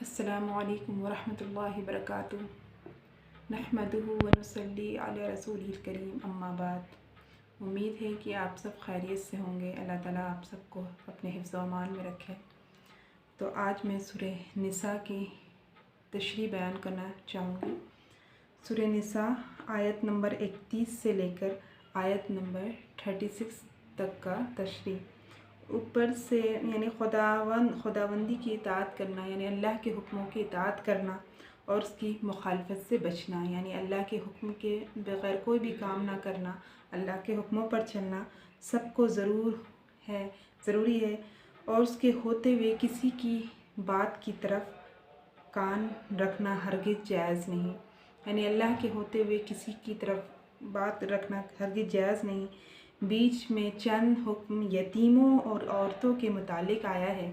السلام علیکم ورحمۃ اللہ وبرکاتہ۔ نحمدہ و نصلی علی رسولہ الکریم، اما بعد۔ امید ہے کہ آپ سب خیریت سے ہوں گے۔ اللہ تعالیٰ آپ سب کو اپنے حفظ و امان میں رکھے۔ تو آج میں سورہ نساء کی تشریح بیان کرنا چاہوں گی۔ سورہ نساء آیت نمبر 31 سے لے کر آیت نمبر 36 تک کا تشریح۔ اوپر سے یعنی خداوندی کی اطاعت کرنا، یعنی اللہ کے حکموں کی اطاعت کرنا اور اس کی مخالفت سے بچنا، یعنی اللہ کے حکم کے بغیر کوئی بھی کام نہ کرنا، اللہ کے حکموں پر چلنا سب کو ضروری ہے، اور اس کے ہوتے ہوئے کسی کی بات کی طرف کان رکھنا ہرگز جائز نہیں، یعنی اللہ کے ہوتے ہوئے کسی کی طرف بات رکھنا ہرگز جائز نہیں۔ بیچ میں چند حکم یتیموں اور عورتوں کے متعلق آیا ہے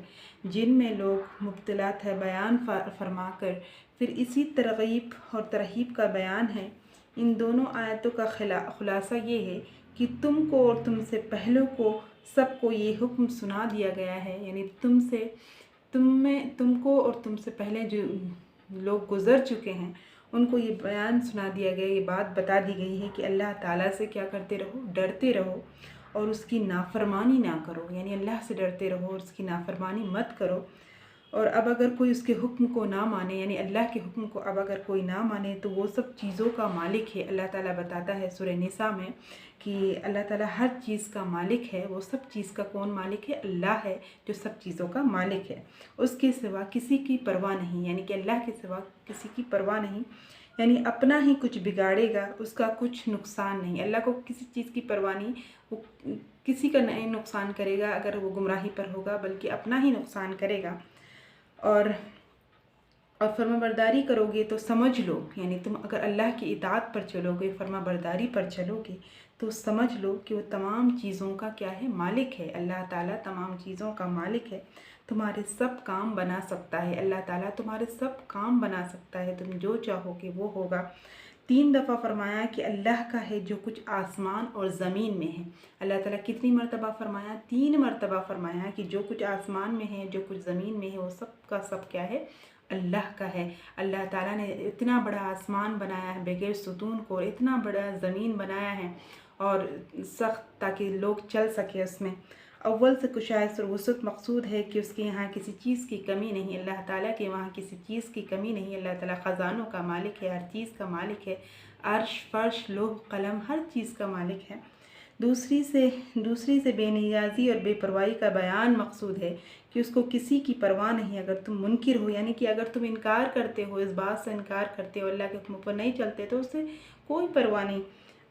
جن میں لوگ مبتلا تھے بیان فرما کر پھر اسی ترغیب اور ترہیب کا بیان ہے۔ ان دونوں آیتوں کا خلاصہ یہ ہے کہ تم کو اور تم سے پہلوں کو سب کو یہ حکم سنا دیا گیا ہے، یعنی تم کو اور تم سے پہلے جو لوگ گزر چکے ہیں ان کو یہ بیان سنا دیا گیا، یہ بات بتا دی گئی ہے کہ اللہ تعالیٰ سے کیا کرتے رہو، ڈرتے رہو اور اس کی نافرمانی نہ کرو، یعنی اللہ سے ڈرتے رہو اور اس کی نافرمانی مت کرو۔ اور اب اگر کوئی اس کے حکم کو نہ مانے، یعنی اللہ کے حکم کو اب اگر کوئی نہ مانے تو وہ سب چیزوں کا مالک ہے۔ اللہ تعالیٰ بتاتا ہے سورہ نساء میں کہ اللہ تعالیٰ ہر چیز کا مالک ہے۔ وہ سب چیز کا کون مالک ہے؟ اللہ ہے جو سب چیزوں کا مالک ہے۔ اس کے سوا کسی کی پرواہ نہیں، یعنی کہ اللہ کے سوا کسی کی پرواہ نہیں، یعنی اپنا ہی کچھ بگاڑے گا اس کا کچھ نقصان نہیں۔ اللہ کو کسی چیز کی پرواہ نہیں، وہ کسی کا نہیں نقصان کرے گا اگر وہ گمراہی پر ہوگا، بلکہ اپنا ہی نقصان کرے گا۔ اور فرما برداری کرو گے تو سمجھ لو، یعنی تم اگر اللہ کی اطاعت پر چلو گے، فرما برداری پر چلو گے تو سمجھ لو کہ وہ تمام چیزوں کا کیا ہے؟ مالک ہے۔ اللہ تعالیٰ تمام چیزوں کا مالک ہے، تمہارے سب کام بنا سکتا ہے۔ اللہ تعالیٰ تمہارے سب کام بنا سکتا ہے، تم جو چاہو گے وہ ہوگا۔ 3 دفعہ فرمایا کہ اللہ کا ہے جو کچھ آسمان اور زمین میں ہے۔ اللہ تعالیٰ کتنی مرتبہ فرمایا؟ 3 مرتبہ فرمایا کہ جو کچھ آسمان میں ہے، جو کچھ زمین میں ہے، وہ سب کا سب کیا ہے؟ اللہ کا ہے۔ اللہ تعالیٰ نے اتنا بڑا آسمان بنایا ہے بغیر ستون کو، اتنا بڑا زمین بنایا ہے اور سخت تاکہ لوگ چل سکے اس میں۔ اول سے کشائش اور وسعت مقصود ہے کہ اس کے یہاں کسی چیز کی کمی نہیں، اللہ تعالیٰ کے وہاں کسی چیز کی کمی نہیں۔ اللہ تعالیٰ خزانوں کا مالک ہے، ہر چیز کا مالک ہے، عرش فرش لوح قلم ہر چیز کا مالک ہے۔ دوسری سے بے نیازی اور بے پرواہی کا بیان مقصود ہے کہ اس کو کسی کی پرواہ نہیں۔ اگر تم منکر ہو، یعنی کہ اگر تم انکار کرتے ہو، اس بات سے انکار کرتے ہو، اللہ کے حکم پر نہیں چلتے تو اس سے کوئی پرواہ نہیں۔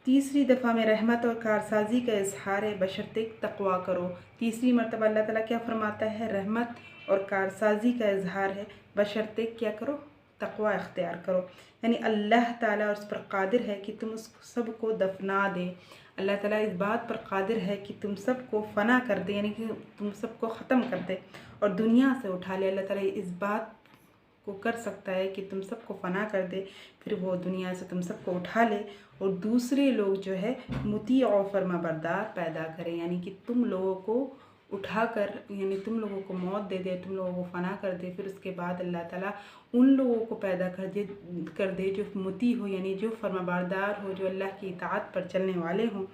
تیسری دفعہ میں رحمت اور کارسازی کا اظہار ہے، بشرطے تقویٰ کرو۔ تیسری مرتبہ اللہ تعالیٰ کیا فرماتا ہے؟ رحمت اور کارسازی کا اظہار ہے، بشرطے کیا کرو؟ تقویٰ اختیار کرو، یعنی اللہ تعالیٰ اس پر قادر ہے کہ تم اس سب کو دفنا دے۔ اللہ تعالیٰ اس بات پر قادر ہے کہ تم سب کو فنا کر دے، یعنی کہ تم سب کو ختم کر دے اور دنیا سے اٹھا لے۔ اللہ تعالیٰ اس بات کو کر سکتا ہے کہ تم سب کو فنا کر دے، پھر وہ دنیا سے تم سب کو اٹھا لے اور دوسرے لوگ جو ہے مطیع و فرما بردار پیدا کرے، یعنی کہ تم لوگوں کو اٹھا کر، یعنی تم لوگوں کو موت دے دے، تم لوگوں کو فنا کر دے، پھر اس کے بعد اللہ تعالیٰ ان لوگوں کو پیدا کر دے جو مطیع ہو، یعنی جو فرما بردار ہو، جو اللہ کی اطاعت پر چلنے والے ہوں۔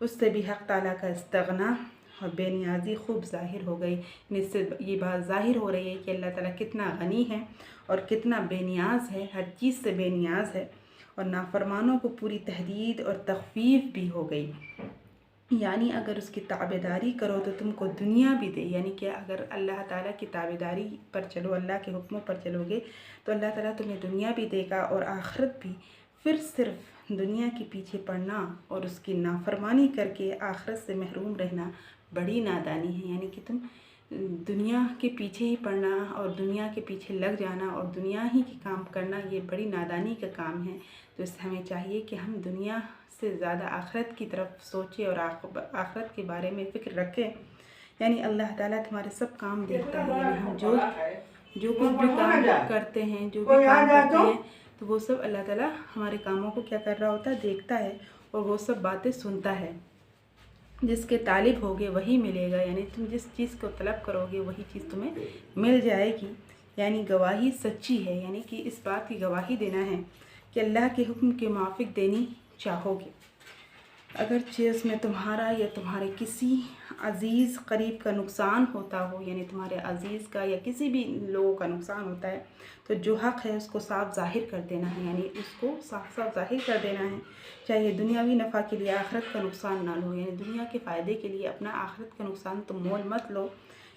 اس سے بھی حق تعالیٰ کا استغنا اور بے نیازی خوب ظاہر ہو گئی۔ اس سے یہ بات ظاہر ہو رہی ہے کہ اللہ تعالیٰ کتنا غنی ہے اور کتنا بے نیاز ہے، ہر چیز سے بے نیاز ہے، اور نافرمانوں کو پوری تہدید اور تخفیف بھی ہو گئی، یعنی اگر اس کی تابعداری کرو تو تم کو دنیا بھی دے، یعنی کہ اگر اللہ تعالیٰ کی تابعداری پر چلو، اللہ کے حکموں پر چلو گے تو اللہ تعالیٰ تمہیں دنیا بھی دے گا اور آخرت بھی۔ پھر صرف دنیا کے پیچھے پڑنا اور اس کی نافرمانی کر کے آخرت سے محروم رہنا بڑی نادانی ہے، یعنی کہ تم دنیا کے پیچھے ہی پڑنا اور دنیا کے پیچھے لگ جانا اور دنیا ہی کی کام کرنا، یہ بڑی نادانی کا کام ہے۔ تو اس سے ہمیں چاہیے کہ ہم دنیا سے زیادہ آخرت کی طرف سوچیں اور آخرت کے بارے میں فکر رکھیں، یعنی اللہ تعالیٰ تمہارے سب کام دیکھتا ہے، یعنی ہم جو کچھ بھی کام کرتے ہیں، جو بھی کام کرتے ہیں تو وہ سب اللہ تعالیٰ ہمارے کاموں کو کیا کر رہا ہوتا ہے؟ دیکھتا ہے اور وہ سب باتیں سنتا ہے۔ جس کے طالب ہوگے وہی ملے گا، یعنی تم جس چیز کو طلب کرو گے وہی چیز تمہیں مل جائے گی۔ یعنی گواہی سچی ہے، یعنی کہ اس بات کی گواہی دینا ہے کہ اللہ کے حکم کے موافق دینی چاہو گے، اگرچہ اس میں تمہارا یا تمہارے کسی عزیز قریب کا نقصان ہوتا ہو، یعنی تمہارے عزیز کا یا کسی بھی لوگوں کا نقصان ہوتا ہے، تو جو حق ہے اس کو صاف ظاہر کر دینا ہے، یعنی اس کو صاف صاف ظاہر کر دینا ہے، چاہے دنیاوی نفع کے لیے آخرت کا نقصان نہ لو، یعنی دنیا کے فائدے کے لیے اپنا آخرت کا نقصان تم مول مت لو،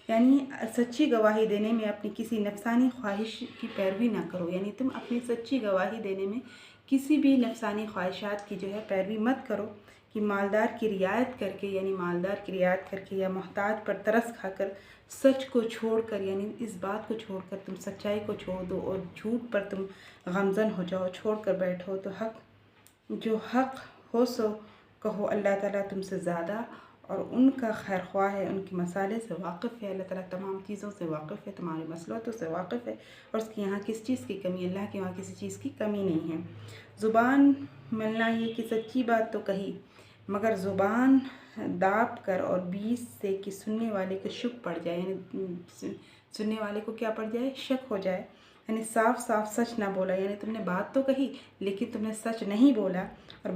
یعنی سچی گواہی دینے میں اپنی کسی نفسانی خواہش کی پیروی نہ کرو، یعنی تم اپنی سچی گواہی دینے میں کسی بھی نفسانی خواہشات کی جو ہے پیروی مت کرو کہ مالدار کی رعایت کر کے، یعنی مالدار کی رعایت کر کے یا محتاج پر ترس کھا کر سچ کو چھوڑ کر، یعنی اس بات کو چھوڑ کر تم سچائی کو چھوڑ دو اور جھوٹ پر تم غمزن ہو جاؤ، چھوڑ کر بیٹھو، تو جو حق ہو سو کہو، اللہ تعالیٰ تم سے زیادہ اور ان کا خیر خواہ ہے، ان کی مصالح سے واقف ہے، اللہ تعالیٰ تمام چیزوں سے واقف ہے، تمہارے مسلحتوں سے واقف ہے، اور اس کی یہاں کس چیز کی کمی، اللہ کے یہاں کسی چیز کی کمی نہیں ہے۔ زبان ملنا یہ کہ سچی بات تو کہی، مگر زبان داب کر اور بیچ سے کہ سننے والے کو شک پڑ جائے، یعنی سننے والے کو کیا پڑ جائے، شک ہو جائے، یعنی صاف صاف سچ نہ بولا، یعنی تم نے بات تو کہی لیکن تم نے سچ نہیں بولا، اور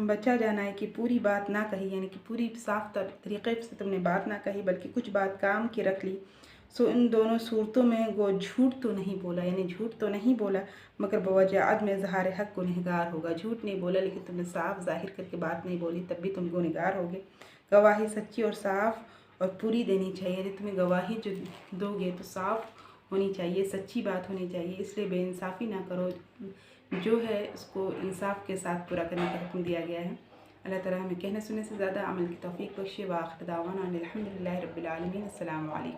بچا جانا ہے کہ پوری بات نہ کہی، یعنی کہ پوری صاف طریقے سے تم نے بات نہ کہی بلکہ کچھ بات کام کی رکھ لی، سو ان دونوں صورتوں میں وہ جھوٹ تو نہیں بولا، یعنی جھوٹ تو نہیں بولا مگر بوجہ عدم اظہار حق گنہگار ہوگا، جھوٹ نہیں بولا لیکن تم نے صاف ظاہر کر کے بات نہیں بولی، تب بھی تم گنہگار ہوگے۔ گواہی سچی اور صاف اور پوری دینی چاہیے، یعنی تمہیں گواہی جو دو گے تو صاف ہونی چاہیے، سچی بات ہونی چاہیے، اس لیے بے انصافی نہ کرو، جو ہے اس کو انصاف کے ساتھ پورا کرنے کا حکم دیا گیا ہے۔ اللہ تعالیٰ ہمیں کہنے سننے سے زیادہ عمل کی توفیق بخشے، وآخر دعوانا ان الحمد للہ رب العالمین۔ السلام علیکم۔